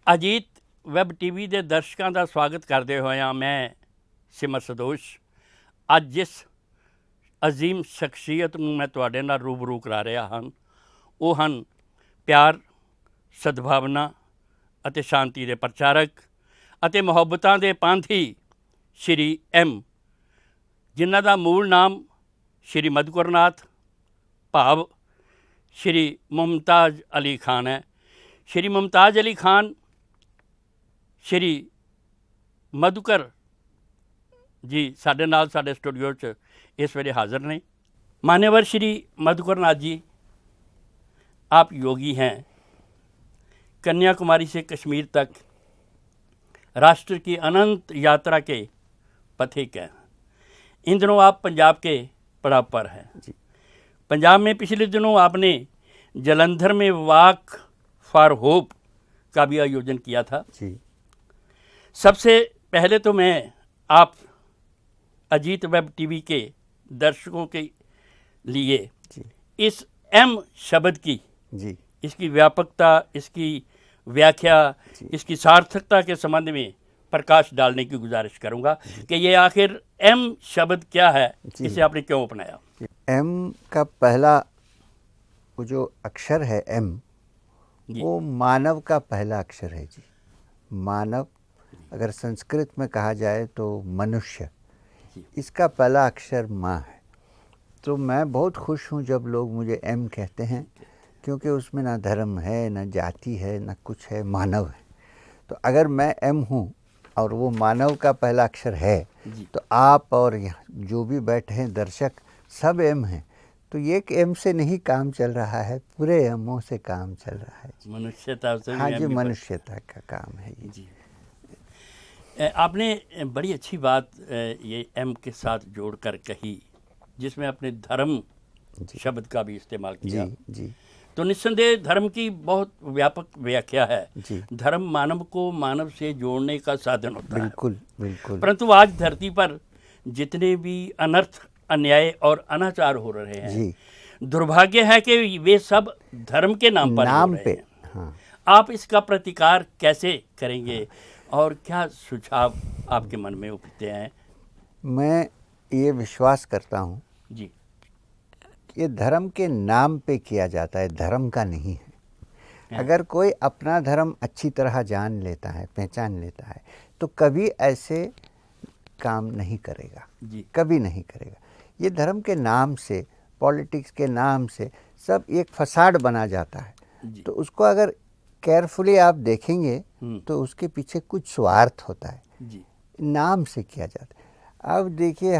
Ajit web TV ਦੇ ਦਰਸ਼ਕਾਂ ਦਾ ਸਵਾਗਤ ਕਰਦੇ ਹੋਇਆ ਮੈਂ ਸਿਮਰ ਸਦੋਸ਼ ਅੱਜ ਜਿਸ ਅਜ਼ੀਮ ਸ਼ਖਸੀਅਤ ਨੂੰ ਮੈਂ ਤੁਹਾਡੇ ਨਾਲ ਰੂਬਰੂ ਕਰਾ ਰਿਹਾ ਹਾਂ ਉਹ ਹਨ ਪਿਆਰ, ਸਦਭਾਵਨਾ ਅਤੇ ਸ਼ਾਂਤੀ ਦੇ ਪ੍ਰਚਾਰਕ ਅਤੇ ਮੁਹੱਬਤਾਂ ਦੇ ਪਾਂਥੀ ਸ਼੍ਰੀ ਐਮ, ਜਿਨ੍ਹਾਂ ਦਾ ਮੂਲ ਨਾਮ ਸ਼੍ਰੀ ਮਧੁਕਰ ਨਾਥ ਭਾਵ ਸ਼੍ਰੀ ਮੁਮਤਾਜ਼ ਅਲੀ ਖਾਨ ਹੈ। ਸ਼੍ਰੀ ਮੁਮਤਾਜ਼ ਅਲੀ ਖਾਨ ਸ਼੍ਰੀ ਮਧੁਕਰ ਜੀ ਸਾਡੇ ਨਾਲ ਸਾਡੇ ਸਟੂਡੀਓ 'ਚ इस वेले हाज़िर ने। मान्यवर श्री मधुकर नाथ जी, आप योगी हैं, कन्याकुमारी से कश्मीर तक राष्ट्र की अनंत यात्रा के पथिक हैं। इन दिनों आप पंजाब के पड़ाव पर हैं जी। पंजाब में पिछले दिनों आपने जलंधर में वॉक फॉर होप का भी आयोजन किया था जी। सबसे पहले तो मैं आप अजीत वेब टीवी के दर्शकों के लिए जी इस एम शब्द की जी इसकी व्यापकता, इसकी व्याख्या, इसकी सार्थकता के संबंध में प्रकाश डालने की गुजारिश करूंगा कि ये आखिर एम शब्द क्या है, इसे आपने क्यों अपनाया। एम का पहला वो जो अक्षर है एम, वो मानव का पहला अक्षर है जी। मानव अगर संस्कृत में कहा जाए तो मनुष्य, इसका पहला अक्षर माँ है। तो मैं बहुत खुश हूँ जब लोग मुझे एम कहते हैं, क्योंकि उसमें ना धर्म है, ना जाति है, ना कुछ है, मानव है। तो अगर मैं एम हूँ और वो मानव का पहला अक्षर है तो आप और यहाँ जो भी बैठे हैं दर्शक सब एम हैं। तो ये एक एम से नहीं काम चल रहा है, पूरे एमओ से काम चल रहा है। मनुष्यता से, हाँ जी, मनुष्यता का काम है ये जी। आपने बड़ी अच्छी बात ये एम के साथ जोड़कर कही, जिसमें आपने धर्म शब्द का भी इस्तेमाल किया जी जी। तो निस्संदेह धर्म की बहुत व्यापक व्याख्या है जी। धर्म मानव को मानव से जोड़ने का साधन होता बिल्कुल बिल्कुल। परंतु आज धरती पर जितने भी अनर्थ, अन्याय और अनाचार हो रहे हैं जी, दुर्भाग्य है कि वे सब धर्म के नाम पर हो रहे हैं। हाँ। आप इसका प्रतिकार कैसे करेंगे और क्या सुझाव आपके मन में उठते हैं। मैं ये विश्वास करता हूँ जी, ये धर्म के नाम पे किया जाता है, धर्म का नहीं है। अगर कोई अपना धर्म अच्छी तरह जान लेता है, पहचान लेता है, तो कभी ऐसे काम नहीं करेगा जी, कभी नहीं करेगा। ये धर्म के नाम से, पॉलिटिक्स के नाम से सब एक फसाड बना जाता है। तो उसको अगर केयरफुली आप देखेंगे तो उसके पीछे कुछ स्वार्थ होता है जी। नाम से किया जाता है। अब देखिए,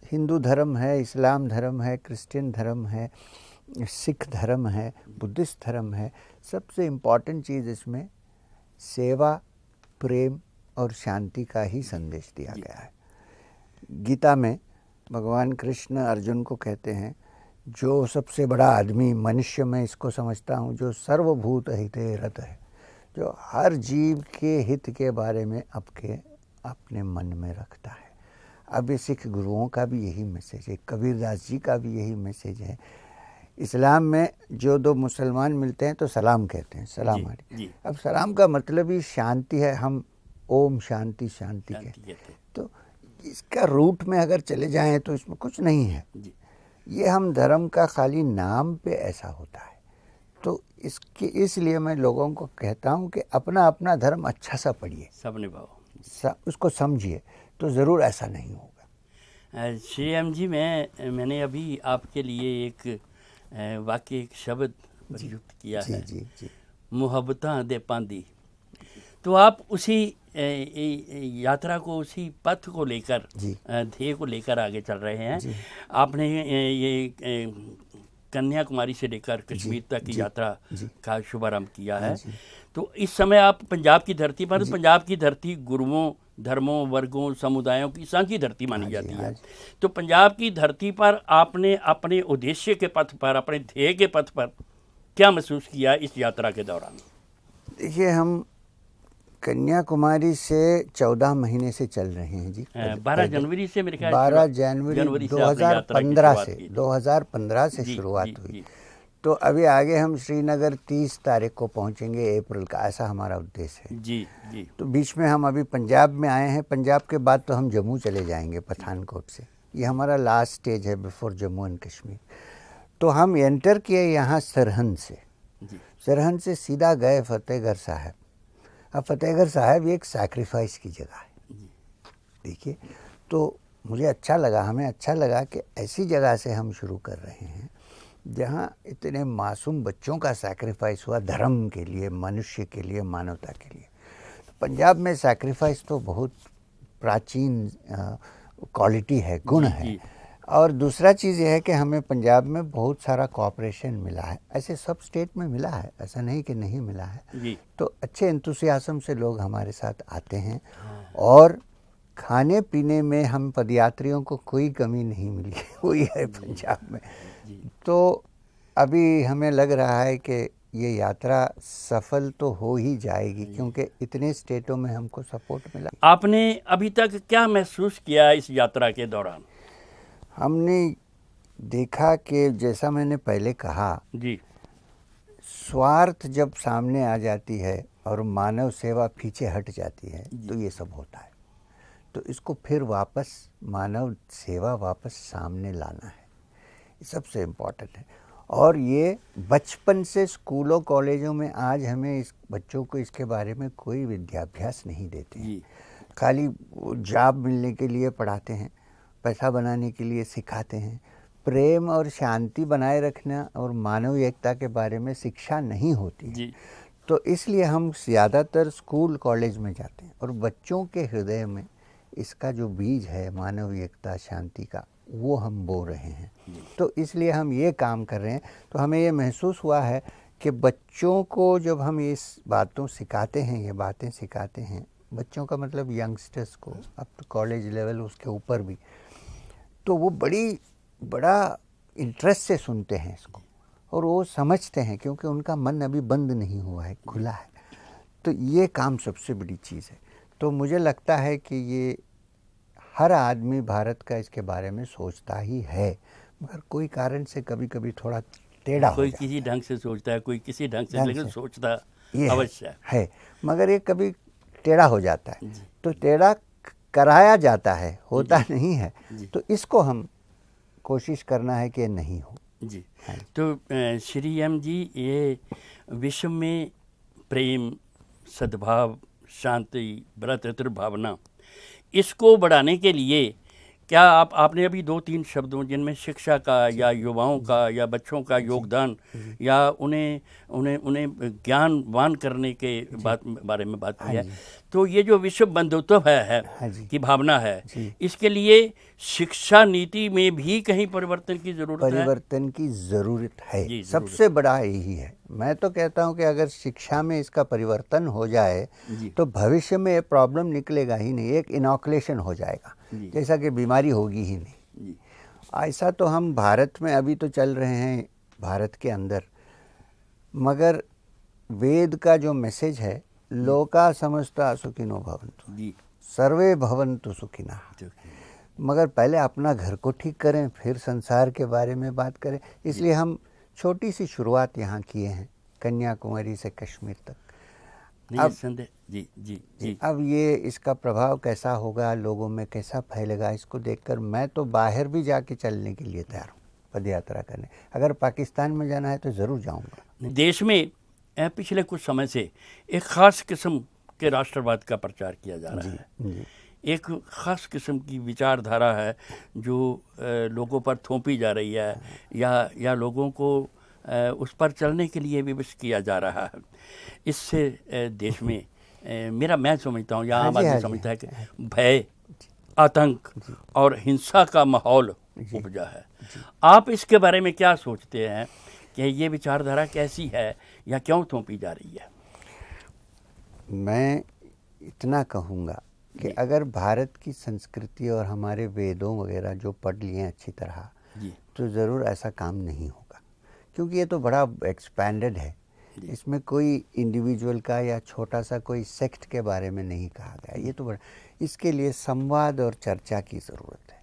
हिंदू धर्म है, इस्लाम धर्म है, क्रिश्चियन धर्म है, सिख धर्म है, बुद्धिस्ट धर्म है। सबसे इम्पॉर्टेंट चीज़ इसमें सेवा, प्रेम और शांति का ही संदेश दिया गया है। गीता में भगवान कृष्ण अर्जुन को कहते हैं, जो सबसे बड़ा आदमी मनुष्य में इसको समझता हूँ, जो सर्वभूत हिते रत है, जो हर जीव के हित के बारे में अपने मन में रखता है। अब ये सिख गुरुओं का भी यही मैसेज है, कबीरदास जी का भी यही मैसेज है। इस्लाम में जो दो मुसलमान मिलते हैं तो सलाम कहते हैं, सलाम अलैकुम। अब सलाम का मतलब ही शांति है, हम ओम शांति शांति कहते हैं। तो इसका रूट में अगर चले जाएं तो इसमें कुछ नहीं है। ये हम धर्म का खाली नाम पे ऐसा होता है। तो इसलिए मैं लोगों को कहता हूँ कि अपना अपना धर्म अच्छा सा पढ़िए, सब निभाओ, उसको समझिए, तो ज़रूर ऐसा नहीं होगा। श्री एम जी, मैंने अभी आपके लिए एक वाक्य, एक शब्द प्रयुक्त किया जी, है जी जी। मुहब्बतां दे पांदी। तो आप उसी यात्रा को, उसी पथ को लेकर, ध्येय को लेकर आगे चल रहे हैं। आपने ये कन्याकुमारी से लेकर कश्मीर तक की यात्रा का शुभारंभ किया है। तो इस समय आप पंजाब की धरती पर, पंजाब की धरती गुरुओं, धर्मों, वर्गों, समुदायों की साझी धरती मानी जाती है। तो पंजाब की धरती पर आपने अपने उद्देश्य के पथ पर, अपने ध्येय के पथ पर क्या महसूस किया इस यात्रा के दौरान। देखिए, हम कन्याकुमारी से 14 महीने से चल रहे हैं जी। 12 जनवरी से मेरे ख्याल 12 जनवरी 2015 से शुरुआत हुई। तो अभी आगे हम श्रीनगर 30 तारीख को पहुंचेंगे अप्रैल का, ऐसा हमारा उद्देश्य है। जी जी। तो बीच में हम अभी पंजाब में आए हैं, पंजाब के बाद तो हम जम्मू चले जाएंगे पठानकोट से। ये हमारा लास्ट स्टेज है बिफोर जम्मू एंड कश्मीर। तो हम एंटर किए यहाँ सरहंद से, सरहंद से सीधा गए फतेहगढ़ साहब। अब फतेहगढ़ साहब एक सैक्रिफाइस की जगह है, देखिए। तो मुझे अच्छा लगा, हमें अच्छा लगा कि ऐसी जगह से हम शुरू कर रहे हैं जहाँ इतने मासूम बच्चों का सैक्रिफाइस हुआ धर्म के लिए, मनुष्य के लिए, मानवता के लिए। तो पंजाब में सैक्रिफाइस तो बहुत प्राचीन क्वालिटी है, गुण है। और दूसरा चीज़ यह है कि हमें पंजाब में बहुत सारा कोऑपरेशन मिला है, ऐसे सब स्टेट में मिला है, ऐसा नहीं कि नहीं मिला है। तो अच्छे एंथुसियाज्म से लोग हमारे साथ आते हैं और खाने पीने में हम पदयात्रियों को कोई कमी नहीं मिली हुई है पंजाब में। तो अभी हमें लग रहा है कि ये यात्रा सफल तो हो ही जाएगी, क्योंकि इतने स्टेटों में हमको सपोर्ट मिला। आपने अभी तक क्या महसूस किया इस यात्रा के दौरान? हमने देखा कि जैसा मैंने पहले कहा जी, स्वार्थ जब सामने आ जाती है और मानव सेवा पीछे हट जाती है तो ये सब होता है। तो इसको फिर वापस मानव सेवा वापस सामने लाना है, ये सबसे इम्पोर्टेंट है। और ये बचपन से स्कूलों कॉलेजों में आज हमें इस बच्चों को इसके बारे में कोई विद्याभ्यास नहीं देते हैं, खाली जॉब मिलने के लिए पढ़ाते हैं, पैसा बनाने के लिए सिखाते हैं। प्रेम और शांति बनाए रखना और मानव एकता के बारे में शिक्षा नहीं होती है। तो इसलिए हम ज़्यादातर स्कूल कॉलेज में जाते हैं और बच्चों के हृदय में इसका जो बीज है मानव एकता शांति का, वो हम बो रहे हैं। तो इसलिए हम ये काम कर रहे हैं। तो हमें ये महसूस हुआ है कि बच्चों को जब हम इस बातों सिखाते हैं, ये बातें सिखाते हैं, बच्चों का मतलब यंगस्टर्स को, अब तो कॉलेज लेवल उसके ऊपर भी, तो वो बड़ा इंटरेस्ट से सुनते हैं इसको और वो समझते हैं, क्योंकि उनका मन अभी बंद नहीं हुआ है, खुला है। तो ये काम सबसे बड़ी चीज़ है। तो मुझे लगता है कि ये हर आदमी भारत का इसके बारे में सोचता ही है, मगर कोई कारण से कभी कभी थोड़ा टेढ़ा हो जाता है। कोई किसी ढंग से सोचता है, कोई किसी ढंग से, लेकिन सोचता अवश्य है, मगर ये कभी टेढ़ा हो जाता है। तो टेढ़ा कराया जाता है, होता नहीं है। तो इसको हम कोशिश करना है कि नहीं हो। जी। तो श्री एम जी, ये विश्व में प्रेम, सद्भाव, शांति, भ्रातृत्व भावना, इसको बढ़ाने के लिए क्या आपने अभी 2-3 शब्दों जिनमें शिक्षा का या युवाओं का या बच्चों का योगदान या उन्हें ज्ञानवान करने के बारे में बात की है, तो ये जो विश्व बंधुत्व है की भावना है, इसके लिए शिक्षा नीति में भी कहीं परिवर्तन की ज़रूरत है। परिवर्तन की ज़रूरत है, सबसे बड़ा यही है। मैं तो कहता हूँ कि अगर शिक्षा में इसका परिवर्तन हो जाए तो भविष्य में ये प्रॉब्लम निकलेगा ही नहीं, एक इनॉकुलेशन हो जाएगा, जैसा कि बीमारी होगी ही नहीं। ऐसा तो हम भारत में अभी तो चल रहे हैं, भारत के अंदर, मगर वेद का जो मैसेज है, लोका समस्ता सुखिनो भवन्तु, सर्वे भवन्तु सुखिनः, मगर पहले अपना घर को ठीक करें, फिर संसार के बारे में बात करें। इसलिए हम छोटी सी शुरुआत यहाँ किए हैं, कन्याकुमारी से कश्मीर तक। अब ये इसका प्रभाव कैसा होगा, लोगों में कैसा फैलेगा, इसको देखकर मैं तो बाहर भी जाके चलने के लिए तैयार हूँ, पदयात्रा करने। अगर पाकिस्तान में जाना है तो ज़रूर जाऊँगा। देश में पिछले कुछ समय से एक ख़ास किस्म के राष्ट्रवाद का प्रचार किया जा रहा है। एक ख़ास किस्म की विचारधारा है जो लोगों पर थोपी जा रही है या लोगों को उस पर चलने के लिए विवश किया जा रहा है। इससे देश में मैं समझता हूँ, या आम आदमी समझता है कि भय, आतंक और हिंसा का माहौल उपजा है। आप इसके बारे में क्या सोचते हैं कि ये विचारधारा कैसी है या क्यों थोपी जा रही है? मैं इतना कहूँगा कि अगर भारत की संस्कृति और हमारे वेदों वगैरह जो पढ़ लिए हैं अच्छी तरह, तो ज़रूर ऐसा काम नहीं होगा, क्योंकि ये तो बड़ा एक्सपैंडेड है। इसमें कोई इंडिविजुअल का या छोटा सा कोई सेक्ट के बारे में नहीं कहा गया। ये तो बड़ा, इसके लिए संवाद और चर्चा की ज़रूरत है।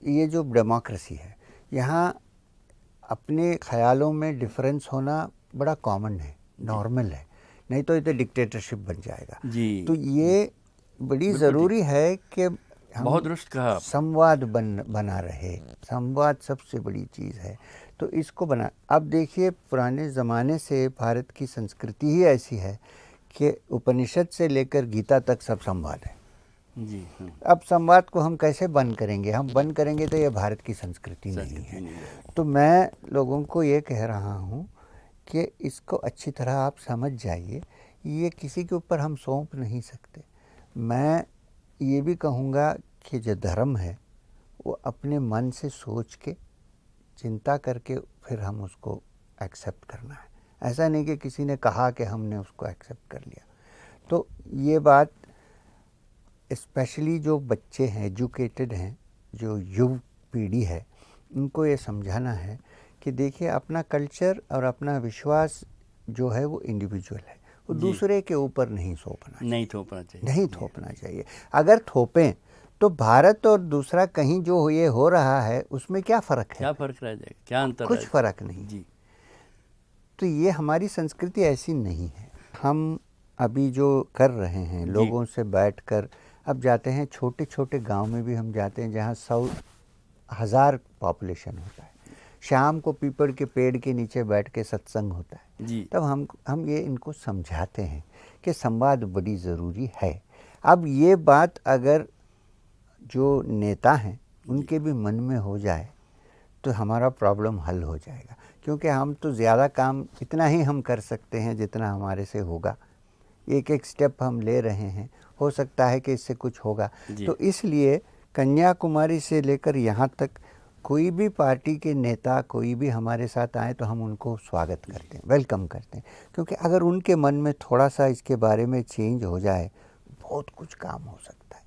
ये जो डेमोक्रेसी है, यहाँ अपने ख्यालों में डिफरेंस होना बड़ा कॉमन है, नॉर्मल है, नहीं तो ये तो डिक्टेटरशिप बन जाएगा। जी, तो ये बड़ी ज़रूरी है कि हम बहुत दुरुस्त कहा आप। संवाद बना रहे। संवाद सबसे बड़ी चीज़ है, तो इसको बना। अब देखिए, पुराने ज़माने से भारत की संस्कृति ही ऐसी है कि उपनिषद से लेकर गीता तक सब संवाद है। जी, अब संवाद को हम कैसे बंद करेंगे? हम बंद करेंगे तो ये भारत की संस्कृति नहीं है। तो मैं लोगों को ये कह रहा हूँ कि इसको अच्छी तरह आप समझ जाइए, ये किसी के ऊपर हम सौंप नहीं सकते। मैं ये भी कहूँगा कि जो धर्म है वो अपने मन से सोच के, चिंता करके फिर हम उसको एक्सेप्ट करना है। ऐसा नहीं कि किसी ने कहा कि हमने उसको एक्सेप्ट कर लिया। तो ये बात स्पेशली जो बच्चे हैं, एजुकेटेड हैं, जो युव पीढ़ी है, उनको ये समझाना है कि देखिए, अपना कल्चर और अपना विश्वास जो है वो इंडिविजुअल है, वो दूसरे के ऊपर नहीं थोपना चाहिए, नहीं थोपना चाहिए। अगर थोपें तो भारत और दूसरा कहीं जो ये हो रहा है उसमें क्या फ़र्क है? क्या फ़र्क रह जाएगा, क्या अंतर? कुछ फ़र्क नहीं जी। तो ये हमारी संस्कृति ऐसी नहीं है। हम अभी जो कर रहे हैं, लोगों से बैठकर, अब जाते हैं छोटे छोटे गांव में भी हम जाते हैं जहां 100,000 पॉपुलेशन होता है, शाम को पीपल के पेड़ के नीचे बैठ के सत्संग होता है जी। तब हम ये इनको समझाते हैं कि संवाद बड़ी ज़रूरी है। अब ये बात अगर जो नेता हैं उनके भी मन में हो जाए तो हमारा प्रॉब्लम हल हो जाएगा, क्योंकि हम तो ज़्यादा काम इतना ही हम कर सकते हैं जितना हमारे से होगा। एक एक स्टेप हम ले रहे हैं, हो सकता है कि इससे कुछ होगा। तो इसलिए कन्याकुमारी से लेकर यहाँ तक कोई भी पार्टी के नेता कोई भी हमारे साथ आए तो हम उनको स्वागत करते हैं, वेलकम करते हैं, क्योंकि अगर उनके मन में थोड़ा सा इसके बारे में चेंज हो जाए, बहुत कुछ काम हो सकता है।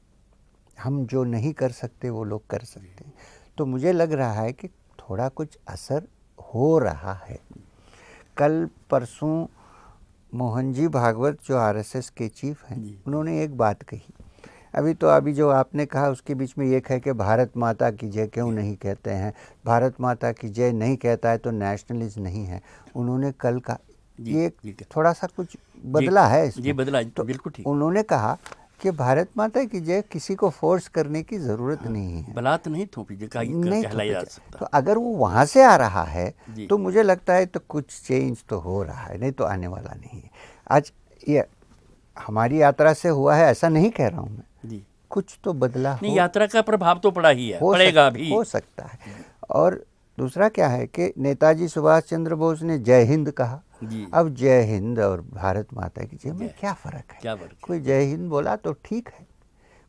हम जो नहीं कर सकते वो लोग कर सकते हैं। तो मुझे लग रहा है कि थोड़ा कुछ असर हो रहा है। कल परसों मोहन जी भागवत जो आरएसएस के चीफ हैं, उन्होंने एक बात कही। अभी जो आपने कहा उसके बीच में एक है कि भारत माता की जय क्यों नहीं कहते हैं, भारत माता की जय नहीं कहता है तो नेशनलिज्म नहीं है। उन्होंने कल का ये थोड़ा सा कुछ बदला है इसमें। जी बदला, तो बिल्कुल ठीक। उन्होंने कहा कि भारत माता की जय किसी को फोर्स करने की ज़रूरत नहीं है, बलात् नहीं थोपी नहीं कहलाया जा सकता। तो अगर वो वहाँ से आ रहा है तो मुझे लगता है तो कुछ चेंज तो हो रहा है, नहीं तो आने वाला नहीं है। आज ये हमारी यात्रा से हुआ है ऐसा नहीं कह रहा हूँ मैं जी, कुछ तो बदला नहीं, यात्रा का प्रभाव तो पड़ा ही है, पड़ेगा भी, हो सकता है। और दूसरा क्या है कि नेताजी सुभाष चंद्र बोस ने जय हिंद कहा। अब जय हिंद और भारत माता की जय में क्या फ़र्क है? कोई जय हिंद बोला तो ठीक है,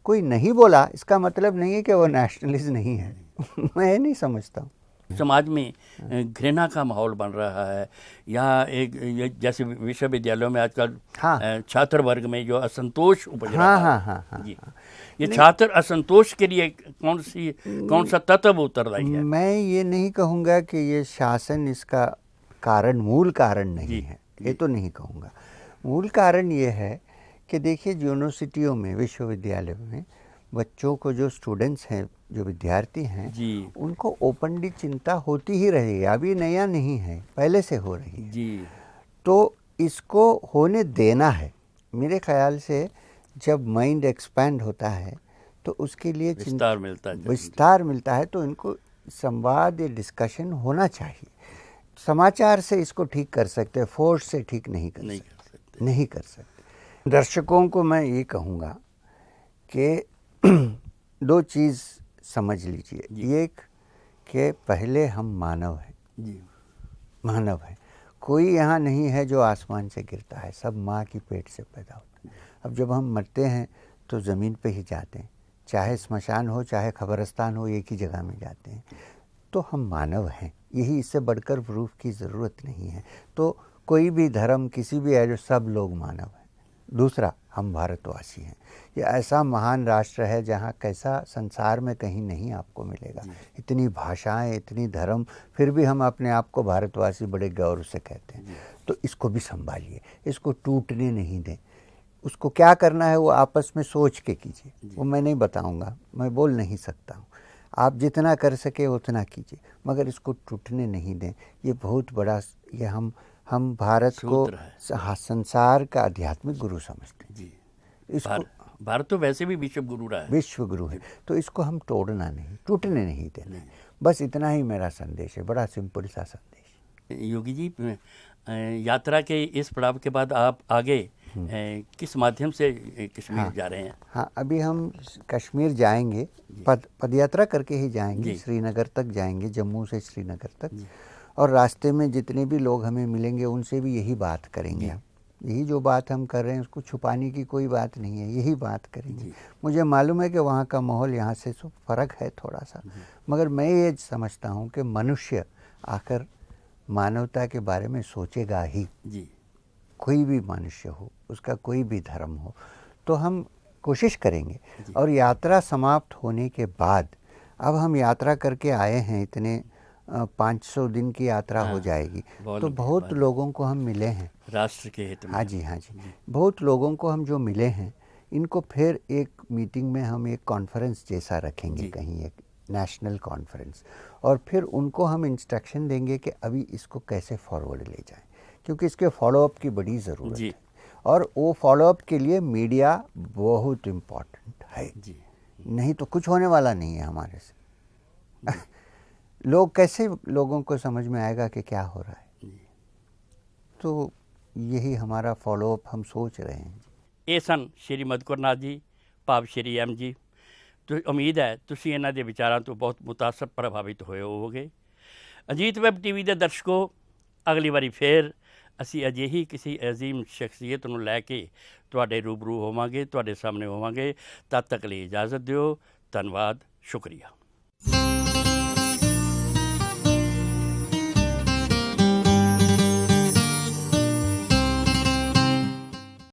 कोई नहीं बोला इसका मतलब नहीं है कि वो नेशनलिस्ट नहीं है। मैं नहीं समझता हूँ। समाज में घृणा का माहौल बन रहा है। यहाँ एक जैसे विश्वविद्यालयों में आजकल छात्र वर्ग में जो असंतोष उपज रहा है, ये छात्र असंतोष के लिए कौन सा तत्व उतर रही है? मैं ये नहीं कहूँगा कि ये शासन इसका कारण, मूल कारण नहीं है, ये तो नहीं कहूँगा। मूल कारण ये है कि देखिए, यूनिवर्सिटियों में, विश्वविद्यालयों में बच्चों को, जो स्टूडेंट्स हैं, जो विद्यार्थी हैं, उनको ओपनली चिंता होती ही रही है। अभी नया नहीं है, पहले से हो रही है जी। तो इसको होने देना है। मेरे ख्याल से जब माइंड एक्सपैंड होता है तो उसके लिए विस्तार मिलता है, तो इनको संवाद या डिस्कशन होना चाहिए। समाचार से इसको ठीक कर सकते हैं, फोर्स से ठीक नहीं कर सकते। दर्शकों को मैं ये कहूँगा कि दो चीज़ समझ लीजिए। एक कि पहले हम मानव हैं, मानव हैं, कोई यहाँ नहीं है जो आसमान से गिरता है, सब माँ की पेट से पैदा होता है। अब जब हम मरते हैं तो ज़मीन पे ही जाते हैं, चाहे स्मशान हो चाहे कब्रिस्तान हो, एक ही जगह में जाते हैं। तो हम मानव हैं, यही, इससे बढ़कर प्रूफ की ज़रूरत नहीं है। तो कोई भी धर्म, किसी भी है, जो सब लोग मानव हैं। दूसरा, हम भारतवासी हैं। ये ऐसा महान राष्ट्र है जहाँ कैसा संसार में कहीं नहीं आपको मिलेगा। इतनी भाषाएं, इतनी धर्म, फिर भी हम अपने आप को भारतवासी बड़े गौरव से कहते हैं। तो इसको भी संभालिए, इसको टूटने नहीं दें। उसको क्या करना है वो आपस में सोच के कीजिए, वो मैं नहीं बताऊंगा, मैं बोल नहीं सकता हूँ। आप जितना कर सके उतना कीजिए, मगर इसको टूटने नहीं दें। ये बहुत बड़ा, ये हम भारत को सूत्र है। संसार का आध्यात्मिक गुरु समझते हैं। जी, इसको भारत तो वैसे भी विश्व गुरु रहा है। विश्व गुरु है, तो इसको हम तोड़ना नहीं, टूटने नहीं देना है। बस इतना ही मेरा संदेश है, बड़ा सिंपल सा संदेश। योगी जी, यात्रा के इस पड़ाव के बाद आप आगे किस माध्यम से कश्मीर जा रहे हैं? हाँ, अभी हम कश्मीर जाएंगे, पदयात्रा करके ही जाएंगे, श्रीनगर तक जाएंगे, जम्मू से श्रीनगर तक। और रास्ते में जितने भी लोग हमें मिलेंगे उनसे भी यही बात करेंगे हम। यही जो बात हम कर रहे हैं उसको छुपाने की कोई बात नहीं है, यही बात करेंगे। मुझे मालूम है कि वहाँ का माहौल यहाँ से तो फ़र्क है थोड़ा सा, मगर मैं ये समझता हूँ कि मनुष्य आकर मानवता के बारे में सोचेगा ही। जी, कोई भी मनुष्य हो, उसका कोई भी धर्म हो, तो हम कोशिश करेंगे। और यात्रा समाप्त होने के बाद, अब हम यात्रा करके आए हैं, इतने 500 दिन की यात्रा हो जाएगी, तो बहुत लोगों को हम मिले हैं राष्ट्र के हित में। हाँ जी, हाँ जी, बहुत लोगों को हम जो मिले हैं, इनको फिर एक मीटिंग में हम एक कॉन्फ्रेंस जैसा रखेंगे, कहीं एक नेशनल कॉन्फ्रेंस, और फिर उनको हम इंस्ट्रक्शन देंगे कि अभी इसको कैसे फॉरवर्ड ले जाएं, क्योंकि इसके फॉलोअप की बड़ी ज़रूरत है। और वो फॉलोअप के लिए मीडिया बहुत इम्पोर्टेंट है जी, नहीं तो कुछ होने वाला नहीं है हमारे से। लोग कैसे, लोगों को समझ में आएगा कि क्या हो रहा है? तो यही हमारा फॉलोअप हम सोच रहे हैं। ਇਹ ਸਨ ਸ਼੍ਰੀ ਮਧੁਕਰ ਨਾਥ ਜੀ, ਭਾਵ ਸ਼੍ਰੀ ਐਮ ਜੀ। तो उम्मीद है ਤੁਸੀਂ ਇਹਨਾਂ ਦੇ ਵਿਚਾਰਾਂ ਤੋਂ ਬਹੁਤ ਮੁਤਾਸਰ ਪ੍ਰਭਾਵਿਤ ਹੋਏ ਹੋਵੋਗੇ। ਅਜੀਤ ਵੈਬ ਟੀਵੀ ਦੇ ਦਰਸ਼ਕੋ, ਅਗਲੀ ਵਾਰੀ ਫੇਰ ਅਸੀਂ ਅਜਿਹੀ ਕਿਸੇ ਅਜ਼ੀਮ ਸ਼ਖਸੀਅਤ ਨੂੰ ਲੈ ਕੇ ਤੁਹਾਡੇ ਰੂਬਰੂ ਹੋਵਾਂਗੇ, ਤੁਹਾਡੇ ਸਾਹਮਣੇ ਹੋਵਾਂਗੇ। ਤਦ ਤੱਕ ਲਈ ਇਜਾਜ਼ਤ ਦਿਓ। ਧੰਨਵਾਦ, ਸ਼ੁਕਰੀਆ।